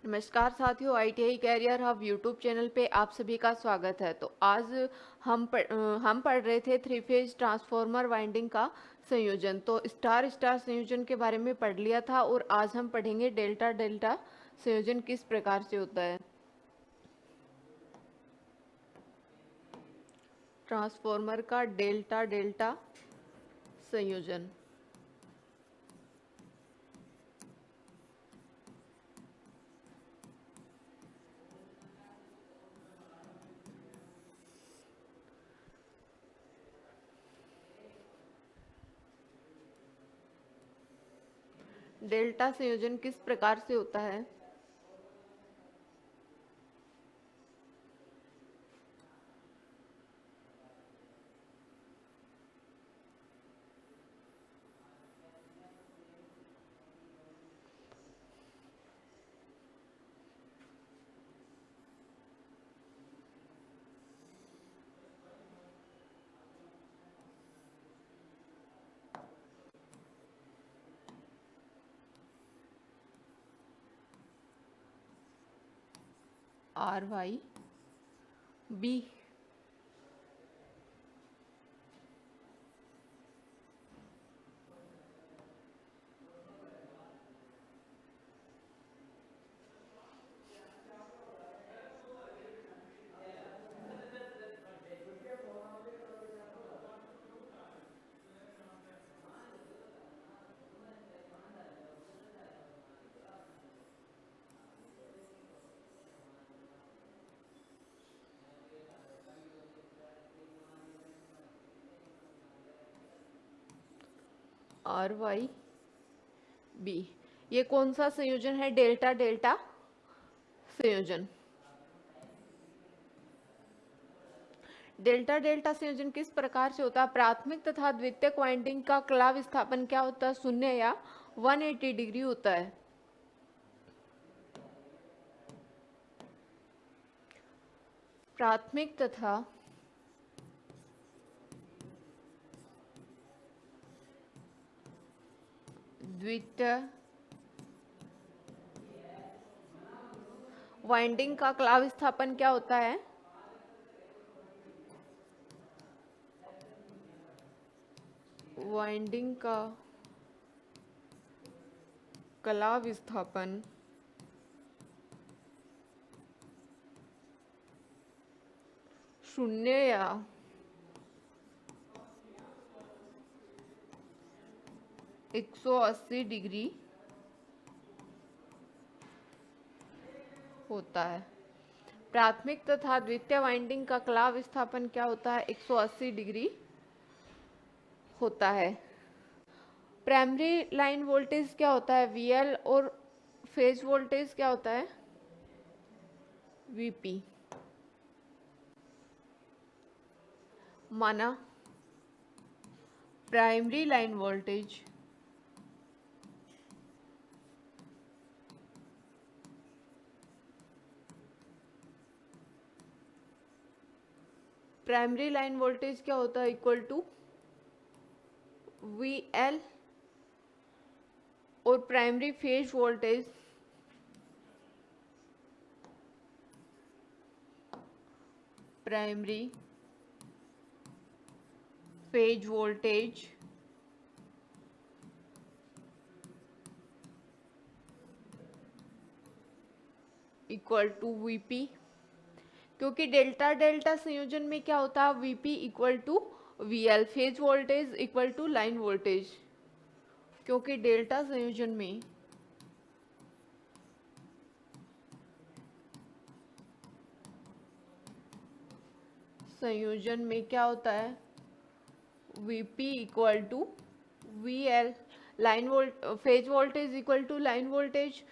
नमस्कार साथियों, ITI career hub YouTube channel पे आप सभी का स्वागत है। तो आज हम पढ़ रहे थे थ्री फेज ट्रांसफॉर्मर वाइंडिंग का संयोजन। तो स्टार स्टार संयोजन के बारे में पढ़ लिया था और आज हम पढ़ेंगे डेल्टा डेल्टा संयोजन किस प्रकार से होता है। ट्रांसफॉर्मर का डेल्टा डेल्टा संयोजन। डेल्टा संयोजन किस प्रकार से होता है। RYB। RYB ये कौन सा संयोजन है। डेल्टा डेल्टा संयोजन। डेल्टा डेल्टा संयोजन किस प्रकार से होता है। प्राथमिक तथा द्वितीयक वाइंडिंग का कला विस्थापन क्या होता है, शून्य या 180 डिग्री होता है। प्राथमिक तथा द्वितीय वाइंडिंग का कला विस्थापन क्या होता है। वाइंडिंग का कला विस्थापन शून्य या 180 डिग्री होता है। प्राथमिक तथा द्वितीय वाइंडिंग का कला विस्थापन क्या होता है, 180 डिग्री होता है। प्राइमरी लाइन वोल्टेज क्या होता है, VL, और फेज वोल्टेज क्या होता है, VP। माना primary line voltage primary line voltage क्या होता है, इक्वल टू VL, और primary phase voltage primary phase voltage equal to VP। क्योंकि डेल्टा डेल्टा संयोजन में क्या होता है, VP equal to VL, phase voltage equal to line voltage. क्योंकि डेल्टा संयोजन में क्या होता है, VP equal to VL, phase voltage equal to line voltage.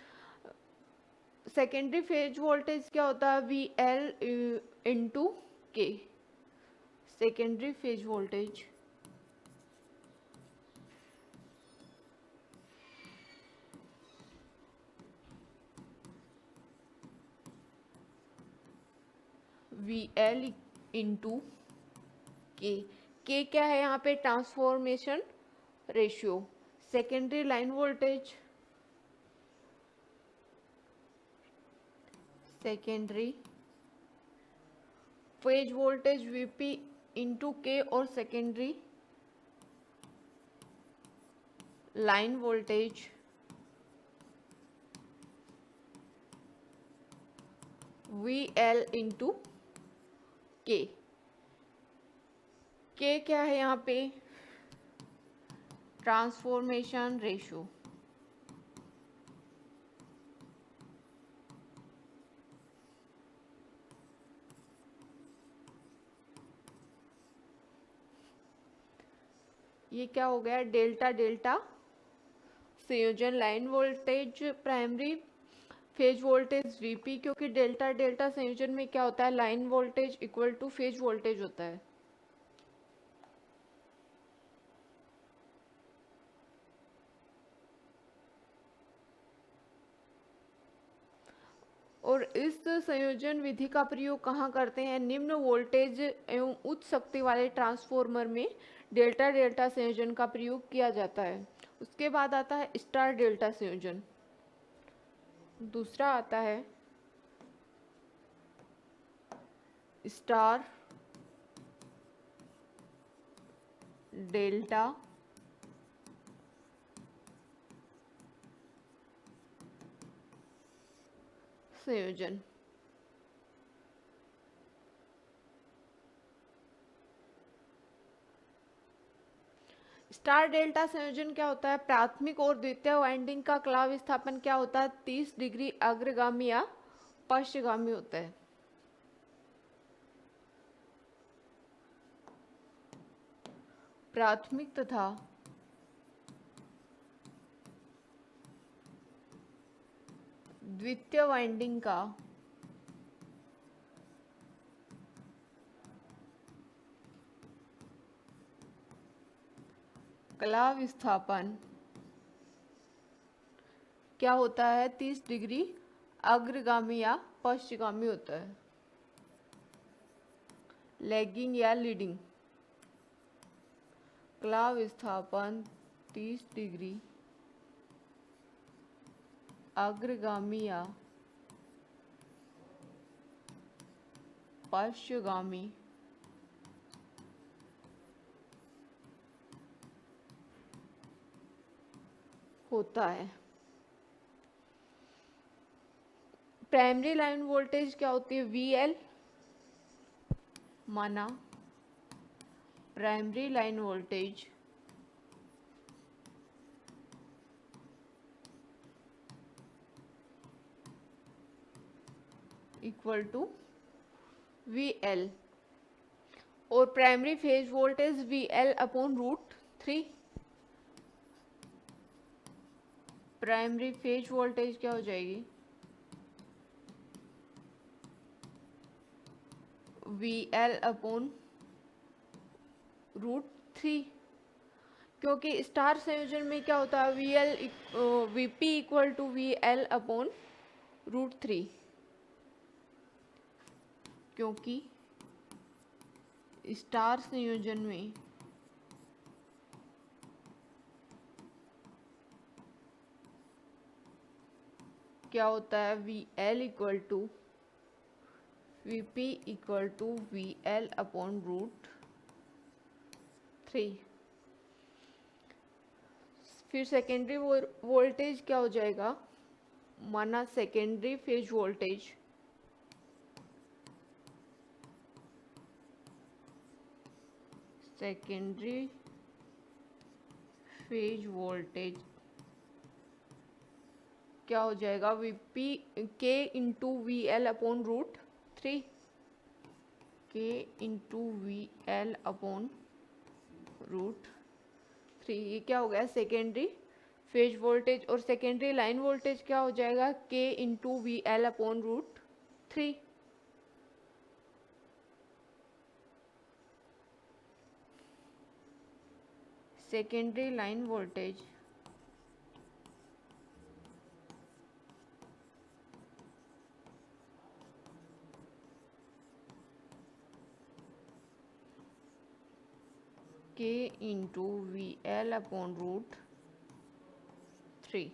Secondary phase voltage क्या होता है, VL इंटू के, secondary phase voltage. VL into के क्या है यहाँ पे, transformation ratio. Secondary line voltage secondary phase voltage VP into के और secondary line voltage V L into के। के क्या है यहाँ पे? Transformation ratio. ये क्या हो गया? डेल्टा डेल्टा संयोजन line voltage primary phase voltage VP, क्योंकि डेल्टा डेल्टा संयोजन में क्या होता है? Line voltage equal to phase voltage होता है। और इस संयोजन विधि का प्रयोग कहाँ करते हैं? निम्न वोल्टेज एवं उच्च शक्ति वाले ट्रांसफॉर्मर में डेल्टा डेल्टा संयोजन का प्रयोग किया जाता है। उसके बाद आता है स्टार डेल्टा संयोजन। दूसरा आता है स्टार डेल्टा संयोजन। स्टार डेल्टा संयोजन क्या होता है? प्राथमिक और द्वितीय वाइंडिंग का कला विस्थापन क्या होता है? 30 डिग्री अग्रगामी या पश्चगामी होता है। प्राथमिक तथा द्वितीय वाइंडिंग का कला विस्थापन क्या होता है? 30 डिग्री अग्रगामी या पश्चगामी होता है। लैगिंग या लीडिंग। कला विस्थापन 30 डिग्री अग्रगामी या पश्चगामी होता है। प्राइमरी लाइन वोल्टेज क्या होती है? वीएल माना primary line voltage equal to V L और primary phase voltage V L upon √3। Primary phase voltage क्या हो जाएगी? वीएल अपॉन √3, क्योंकि स्टार संयोजन में क्या होता है? VP equal to VL upon √3, क्योंकि स्टार संयोजन में क्या होता है? VL equal to VP equal to VL upon √3। फिर सेकेंडरी वोल्टेज क्या हो जाएगा? माना सेकेंडरी फेज वोल्टेज क्या हो जाएगा? वीपी के इंटू वी एल अपॉन √3। के इंटू वी एल अपॉन √3, ये क्या हो गया? Secondary phase voltage. और सेकेंडरी लाइन वोल्टेज क्या हो जाएगा? के into V L upon √3। Secondary line voltage के इंटू वी एल अपॉन √3।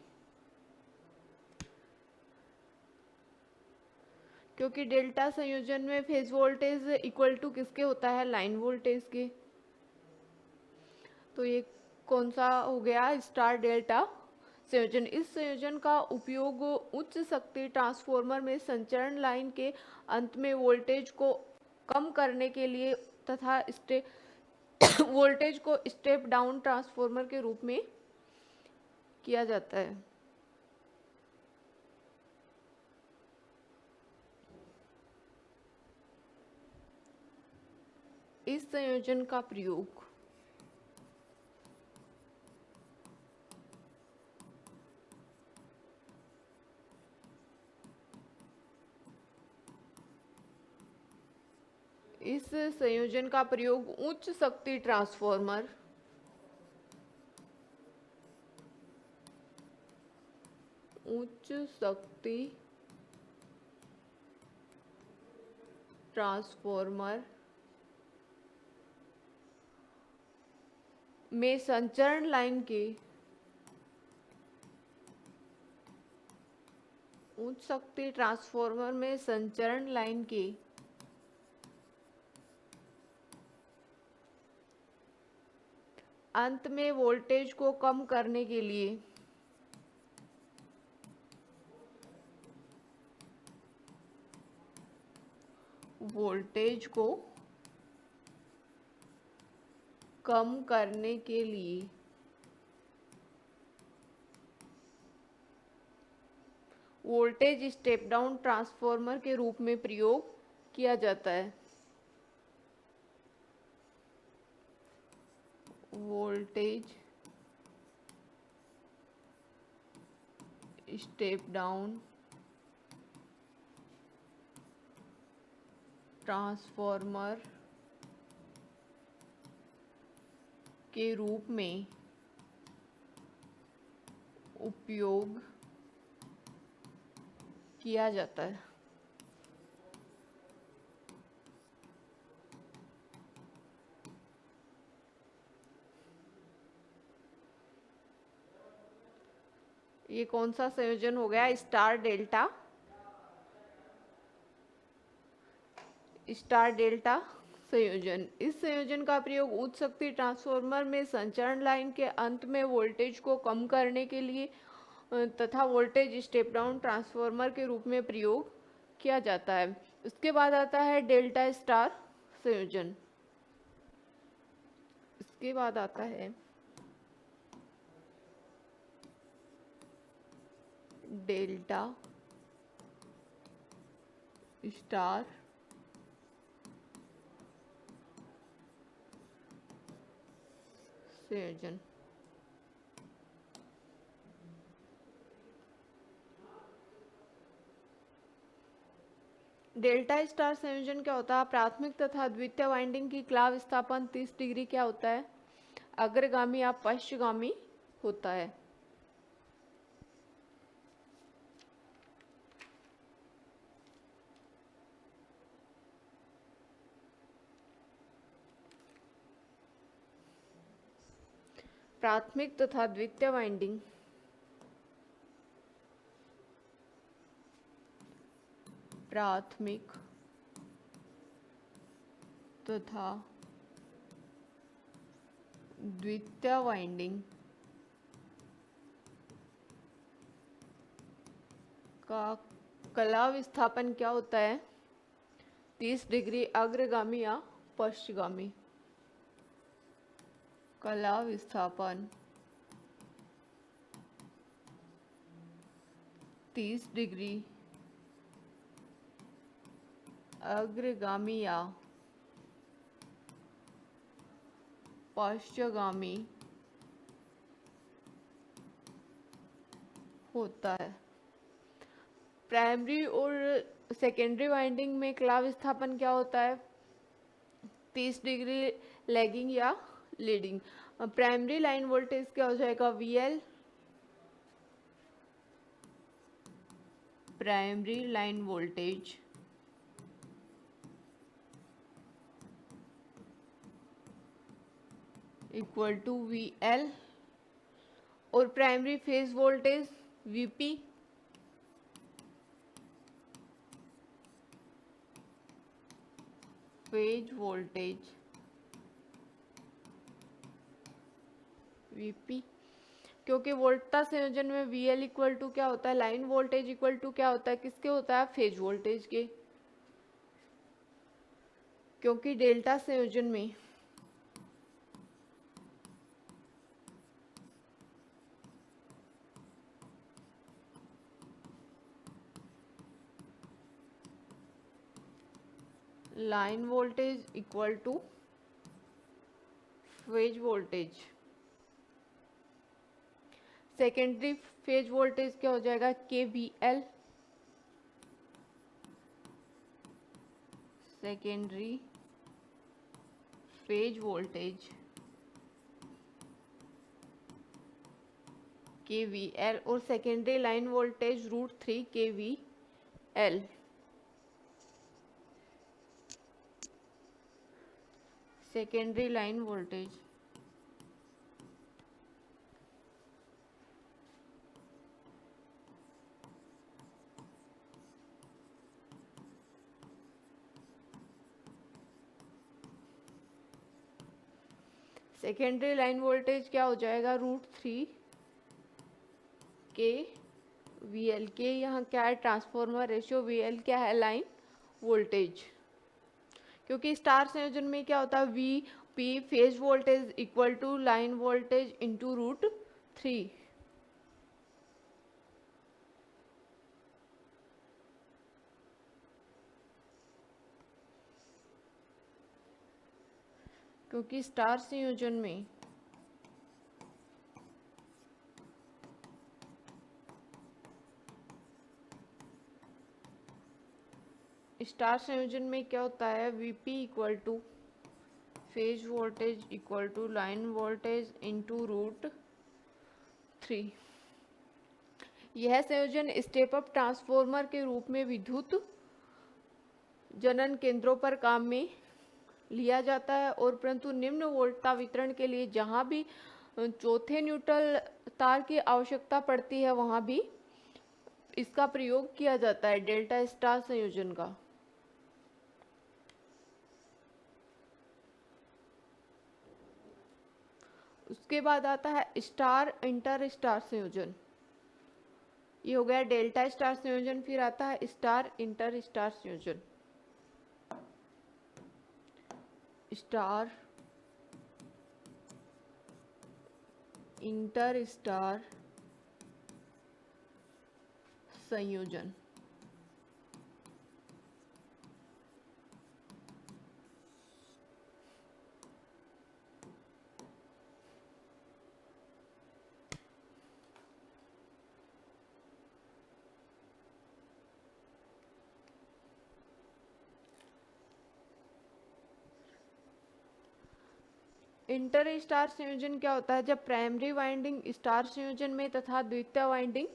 क्योंकि डेल्टा संयोजन में फेज वोल्टेज इक्वल टू किसके होता है, लाइन वोल्टेज के। तो ये कौन सा हो गया, स्टार डेल्टा संयोजन। इस संयोजन का उपयोग उच्च शक्ति ट्रांसफार्मर में संचरण लाइन के अंत में वोल्टेज को कम करने के लिए तथा वोल्टेज को स्टेप डाउन ट्रांसफार्मर के रूप में किया जाता है। इस संयोजन का प्रयोग उच्च शक्ति ट्रांसफार्मर में संचरण लाइन के उच्च शक्ति ट्रांसफार्मर में संचरण लाइन के अंत में वोल्टेज को कम करने के लिए वोल्टेज स्टेप डाउन ट्रांसफार्मर के रूप में प्रयोग किया जाता है। वोल्टेज स्टेप डाउन ट्रांसफार्मर के रूप में उपयोग किया जाता है। ये कौन सा संयोजन हो गया, स्टार डेल्टा संयोजन। इस संयोजन का प्रयोग उच्च शक्ति ट्रांसफार्मर में संचरण लाइन के अंत में वोल्टेज को कम करने के लिए तथा वोल्टेज स्टेप डाउन ट्रांसफार्मर के रूप में प्रयोग किया जाता है। उसके बाद आता है डेल्टा स्टार संयोजन। इसके बाद आता है डेल्टा स्टार संयोजन। डेल्टा स्टार संयोजन क्या होता है, प्राथमिक तथा द्वितीय वाइंडिंग की क्लाव विस्थापन 30 डिग्री क्या होता है, अग्रगामी या पश्चगामी होता है। प्राथमिक तथा द्वितीय वाइंडिंग का कला विस्थापन क्या होता है, 30 डिग्री अग्रगामी या पश्चगामी। कला विस्थापन 30 डिग्री अग्रगामी या पश्चगामी होता है। प्राइमरी और सेकेंडरी वाइंडिंग में क्लाव विस्थापन क्या होता है, 30 डिग्री लैगिंग या लीडिंग। प्राइमरी लाइन वोल्टेज क्या हो जाएगा, VL primary line voltage equal to VL और primary phase voltage VP phase voltage VP, क्योंकि वोल्टता संयोजन में वीएल इक्वल टू क्या होता है, लाइन वोल्टेज इक्वल टू क्या होता है, किसके होता है, फेज वोल्टेज के। क्योंकि डेल्टा संयोजन में line voltage equal to phase voltage, secondary phase voltage क्या हो जाएगा, के V L, secondary phase voltage के वी एल, और सेकेंडरी लाइन वोल्टेज √3 के V L. Secondary line voltage secondary line voltage क्या हो जाएगा, √3 के वी एल के, यहाँ क्या है, ट्रांसफॉर्मर रेशियो, वी एल क्या है, लाइन वोल्टेज। क्योंकि स्टार संयोजन में क्या होता है, V P phase voltage equal to line voltage into √3। क्योंकि स्टार संयोजन में स्टार संयोजन में क्या होता है, VP equal to phase voltage equal to line voltage into √3। यह संयोजन स्टेप अप ट्रांसफॉर्मर के रूप में विद्युत जनन केंद्रों पर काम में लिया जाता है, और परंतु निम्न वोल्टता वितरण के लिए जहां भी चौथे न्यूट्रल तार की आवश्यकता पड़ती है वहां भी इसका प्रयोग किया जाता है, डेल्टा स्टार संयोजन का। उसके बाद आता है स्टार इंटर स्टार संयोजन, ये हो गया डेल्टा स्टार संयोजन। फिर आता है स्टार इंटर स्टार संयोजन, स्टार इंटर स्टार संयोजन। इंटर स्टार संयोजन क्या होता है, जब प्राइमरी वाइंडिंग स्टार संयोजन में तथा द्वितीय वाइंडिंग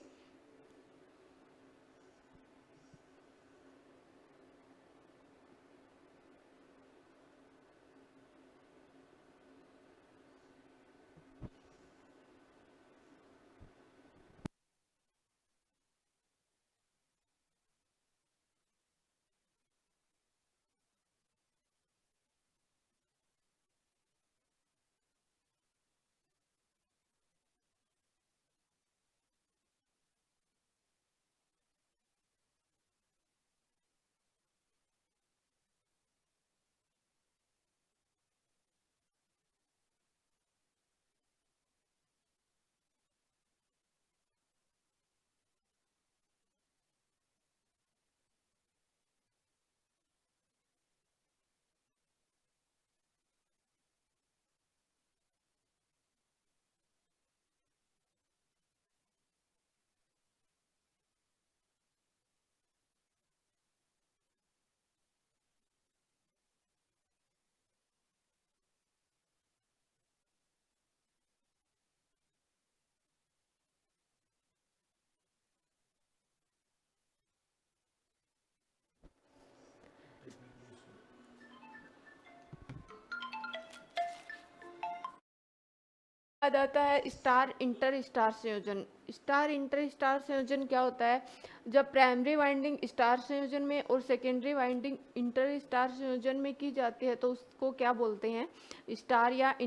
बाद आता है स्टार इंटर स्टार संयोजन। स्टार इंटर स्टार संयोजन क्या होता है? जब प्राइमरी वाइंडिंग स्टार संयोजन में और सेकेंडरी वाइंडिंग इंटर स्टार संयोजन में की जाती है तो उसको क्या बोलते हैं? स्टार या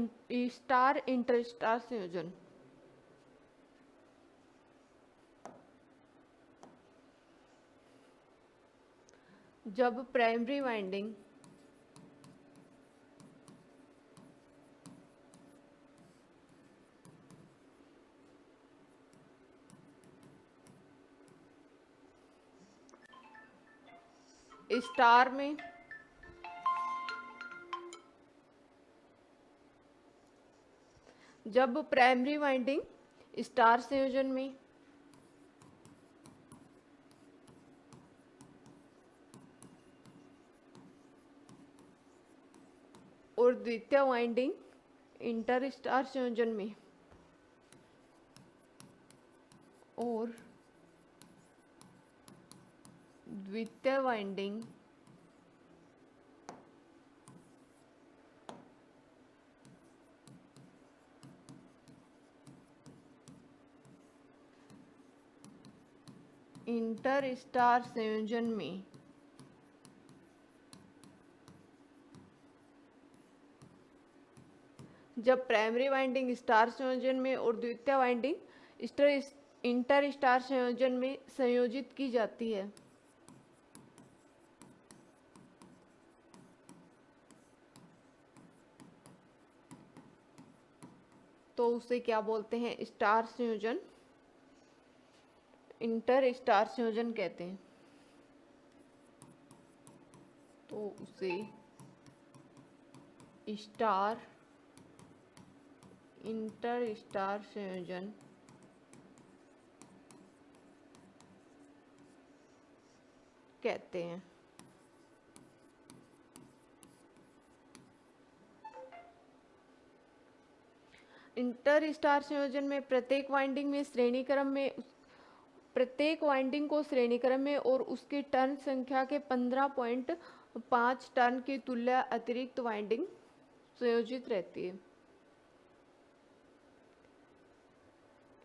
स्टार इंटर स्टार संयोजन। जब प्राइमरी वाइंडिंग स्टार में जब प्राइमरी वाइंडिंग स्टार संयोजन में और द्वितीय वाइंडिंग इंटर स्टार संयोजन में और द्वितीय वाइंडिंग इंटर स्टार संयोजन में जब प्राइमरी वाइंडिंग स्टार संयोजन में और द्वितीय वाइंडिंग इंटर स्टार संयोजन में संयोजित की जाती है तो उसे क्या बोलते हैं? स्टार संयोजन, इंटर स्टार संयोजन कहते हैं। तो उसे स्टार इंटर स्टार संयोजन कहते हैं। इंटर स्टार संयोजन में प्रत्येक वाइंडिंग को श्रेणी क्रम में और उसकी टर्न संख्या के 15.5 टर्न की तुल्य अतिरिक्त वाइंडिंग संयोजित रहती है।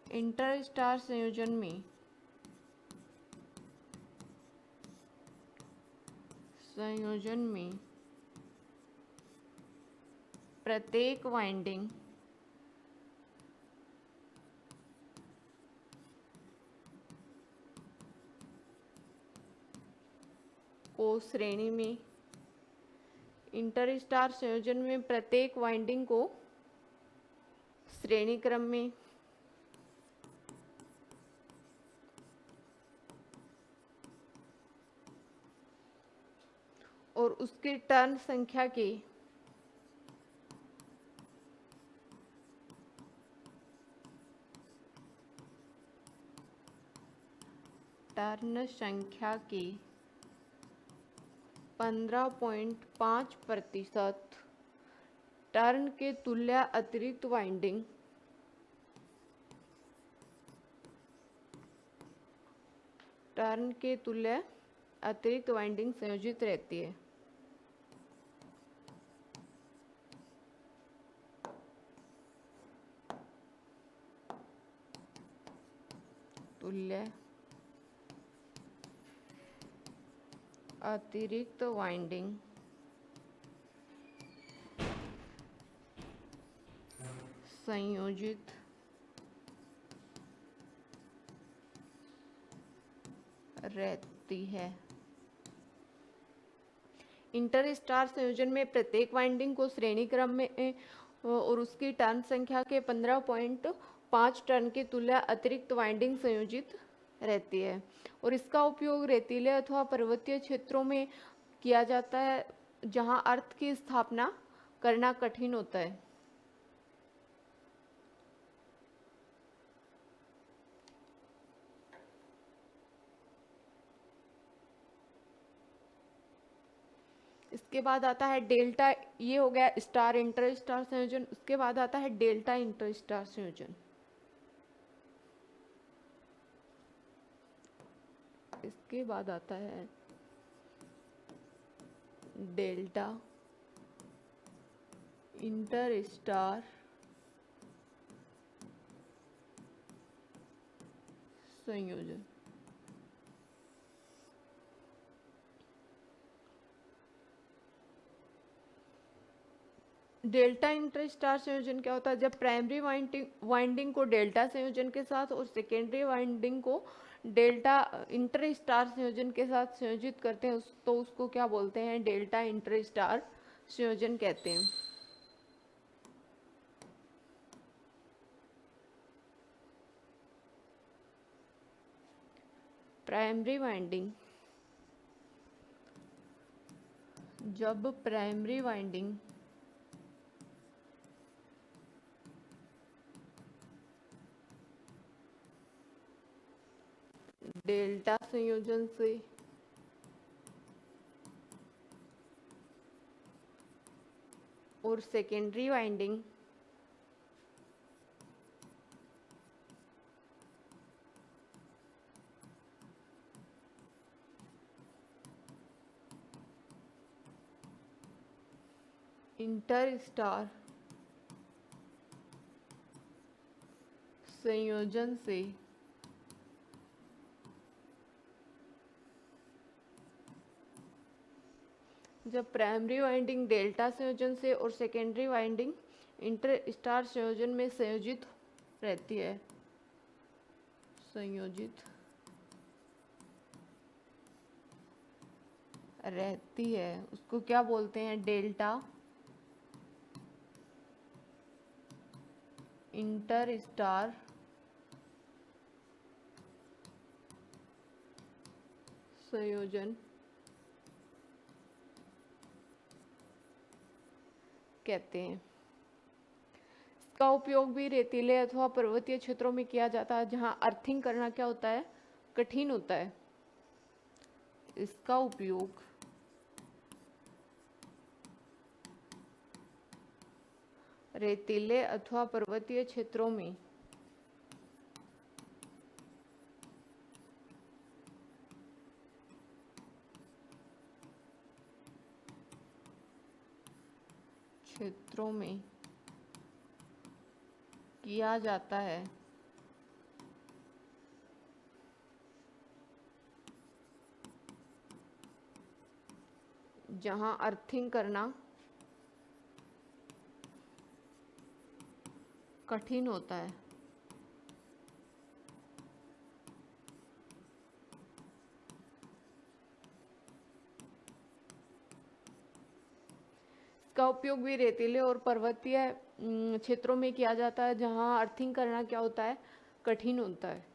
इंटर स्टार संयोजन में प्रत्येक वाइंडिंग को श्रेणी में इंटर स्टार संयोजन में प्रत्येक वाइंडिंग को श्रेणी क्रम में और उसकी टर्न संख्या के टर्न संख्या के 15.5% टर्न के तुल्य अतिरिक्त वाइंडिंग संयोजित रहती है। तुल्य अतिरिक्त वाइंडिंग संयोजित रहती है। इंटर स्टार संयोजन में प्रत्येक वाइंडिंग को श्रेणी क्रम में और उसकी टर्न संख्या के 15.5 टर्न के तुल्य अतिरिक्त वाइंडिंग संयोजित रहती है और इसका उपयोग रेतीले अथवा पर्वतीय क्षेत्रों में किया जाता है जहां अर्थ की स्थापना करना कठिन होता है। इसके बाद आता है डेल्टा। ये हो गया स्टार इंटर स्टार संयोजन। उसके बाद आता है डेल्टा इंटर स्टार संयोजन। इसके बाद आता है डेल्टा इंटर स्टार संयोजन। डेल्टा इंटर स्टार संयोजन क्या होता है? जब प्राइमरी वाइंडिंग को डेल्टा संयोजन के साथ और सेकेंडरी वाइंडिंग को डेल्टा इंटर स्टार संयोजन के साथ संयोजित करते हैं तो उसको क्या बोलते हैं? डेल्टा इंटर स्टार संयोजन कहते हैं। प्राइमरी वाइंडिंग, जब प्राइमरी वाइंडिंग डेल्टा संयोजन से और सेकेंडरी वाइंडिंग इंटर स्टार संयोजन से जब प्राइमरी वाइंडिंग डेल्टा संयोजन से और सेकेंडरी वाइंडिंग इंटर स्टार संयोजन में संयोजित रहती है, संयोजित रहती है, उसको क्या बोलते हैं? डेल्टा इंटर स्टार संयोजन कहते हैं। इसका उपयोग भी रेतीले अथवा पर्वतीय क्षेत्रों में किया जाता है जहां अर्थिंग करना क्या होता है? कठिन होता है। इसका उपयोग रेतीले अथवा पर्वतीय क्षेत्रों में किया जाता है जहां अर्थिंग करना कठिन होता है। इसका उपयोग भी रेतीले और पर्वतीय क्षेत्रों में किया जाता है जहां अर्थिंग करना क्या होता है? कठिन होता है।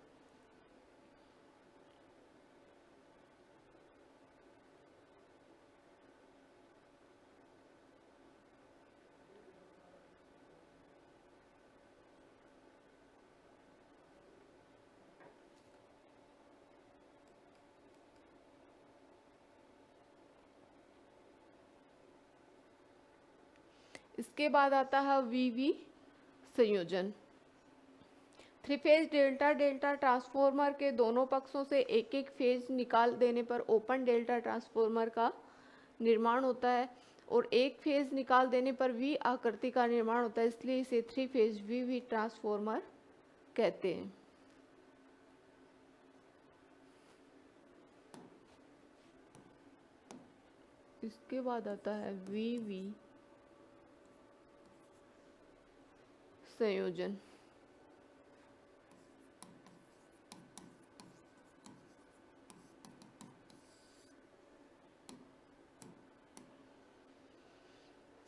इसके बाद आता है वीवी संयोजन। Three phase delta delta transformer के दोनों पक्षों से एक एक फेज निकाल देने पर ओपन डेल्टा ट्रांसफॉर्मर का निर्माण होता है और एक फेज निकाल देने पर वी आकृति का निर्माण होता है, इसलिए इसे थ्री फेज वीवी ट्रांसफॉर्मर कहते हैं। इसके बाद आता है वीवी संयोजन।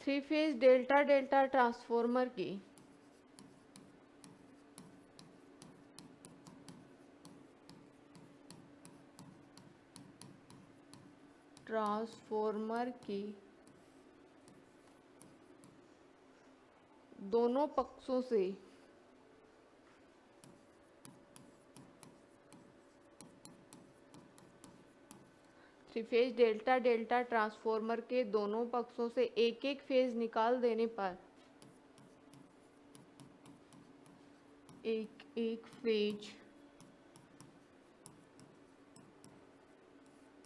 Three phase delta delta transformer की दोनों पक्षों से three phase delta delta transformer के दोनों पक्षों से एक एक फेज निकाल देने पर एक एक फेज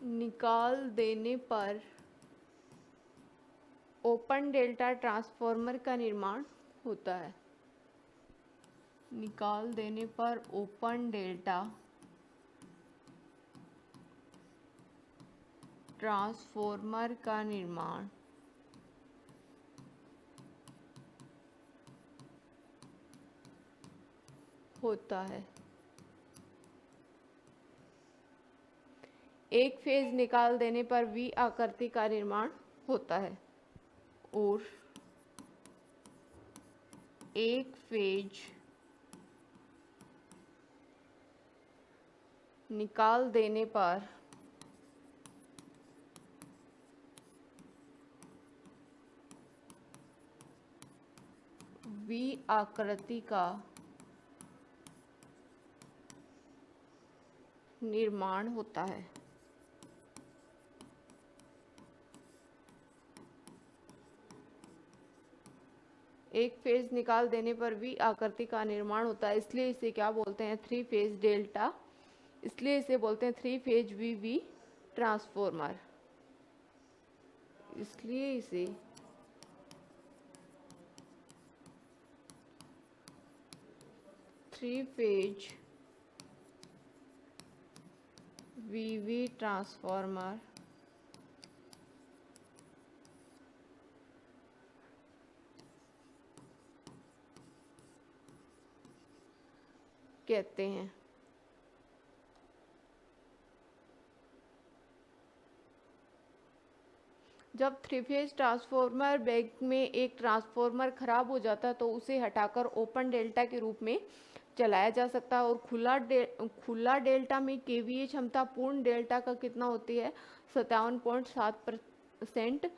निकाल देने पर ओपन डेल्टा ट्रांसफॉर्मर का निर्माण होता है। निकाल देने पर ओपन डेल्टा ट्रांसफॉर्मर का निर्माण होता है। एक फेज निकाल देने पर वी आकृति का निर्माण होता है। और एक फेज निकाल देने पर वी आकृति का निर्माण होता है। एक फेज निकाल देने पर वी आकृति का निर्माण होता है, इसलिए इसे क्या बोलते हैं? थ्री फेज डेल्टा, इसलिए इसे बोलते हैं थ्री फेज वी ट्रांसफॉर्मर। इसलिए इसे थ्री फेज वी ट्रांसफॉर्मर कहते हैं। जब थ्री फेज ट्रांसफॉर्मर बैंक में एक ट्रांसफॉर्मर खराब हो जाता है तो उसे हटाकर ओपन डेल्टा के रूप में चलाया जा सकता है। और खुला डेल्टा में केवीए क्षमता पूर्ण डेल्टा का कितना होती है? 57.7%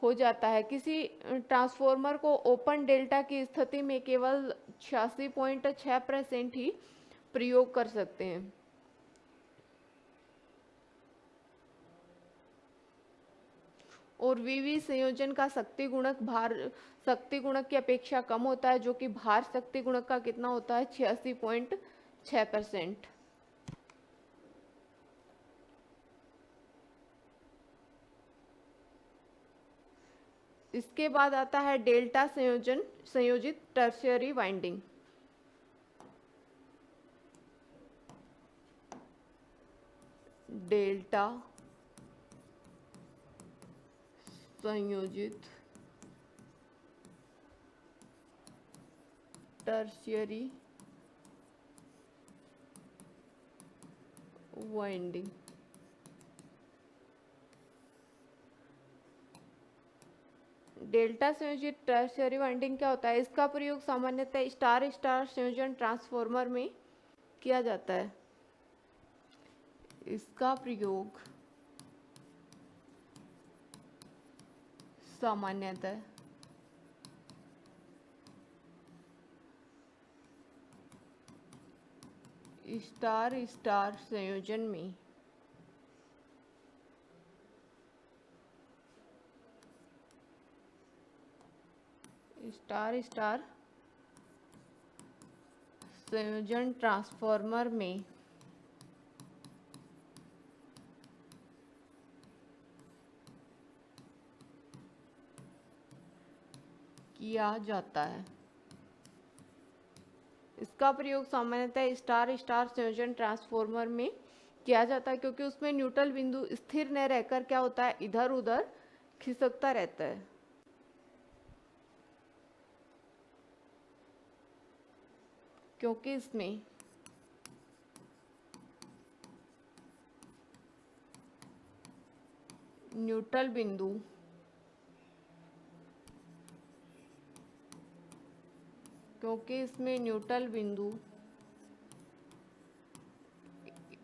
हो जाता है। किसी ट्रांसफॉर्मर को ओपन डेल्टा की स्थिति में केवल 86.6% ही प्रयोग कर सकते हैं। और वीवी संयोजन का शक्ति गुणक भार शक्ति गुणक की अपेक्षा कम होता है, जो कि भार शक्ति गुणक का कितना होता है? 86.6%। इसके बाद आता है डेल्टा संयोजित टर्शियरी वाइंडिंग। डेल्टा संयोजित टर्शियरी वाइंडिंग। डेल्टा संयोजित टर्शियरी वाइंडिंग क्या होता है? इसका प्रयोग सामान्यतः स्टार स्टार संयोजन ट्रांसफॉर्मर में किया जाता है। इसका प्रयोग सामान्यतः स्टार स्टार संयोजन में स्टार स्टार संयोजन ट्रांसफॉर्मर में किया जाता है। इसका प्रयोग सामान्यतः स्टार स्टार संयोजन ट्रांसफॉर्मर में किया जाता है, क्योंकि उसमें न्यूट्रल बिंदु स्थिर न रहकर क्या होता है? इधर उधर खिसकता रहता है। क्योंकि इसमें न्यूट्रल बिंदु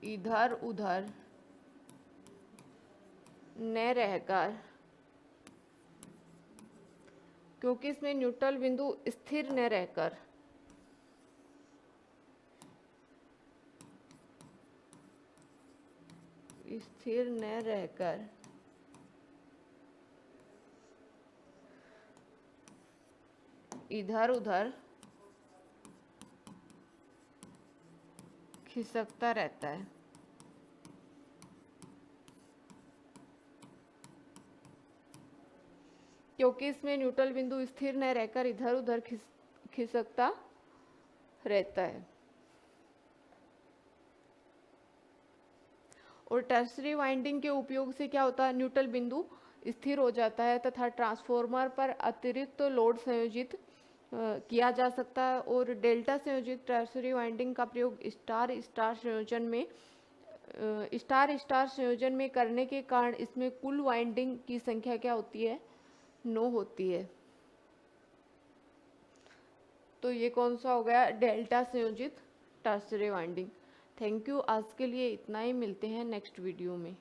इधर उधर न रहकर क्योंकि इसमें न्यूट्रल बिंदु स्थिर न रहकर इधर उधर खिसकता रहता है। क्योंकि इसमें न्यूट्रल बिंदु स्थिर न रहकर इधर उधर खिसकता रहता है। और टर्सरी वाइंडिंग के उपयोग से क्या होता है, न्यूट्रल बिंदु स्थिर हो जाता है तथा ट्रांसफॉर्मर पर अतिरिक्त लोड संयोजित किया जा सकता है। और डेल्टा संयोजित टर्सरी वाइंडिंग का प्रयोग स्टार स्टार संयोजन में करने के कारण इसमें कुल वाइंडिंग की संख्या क्या होती है, 9 होती है। तो ये कौन सा हो गया, डेल्टा संयोजित टर्सरी वाइंडिंग। थैंक यू, आज के लिए इतना ही, मिलते हैं नेक्स्ट वीडियो में।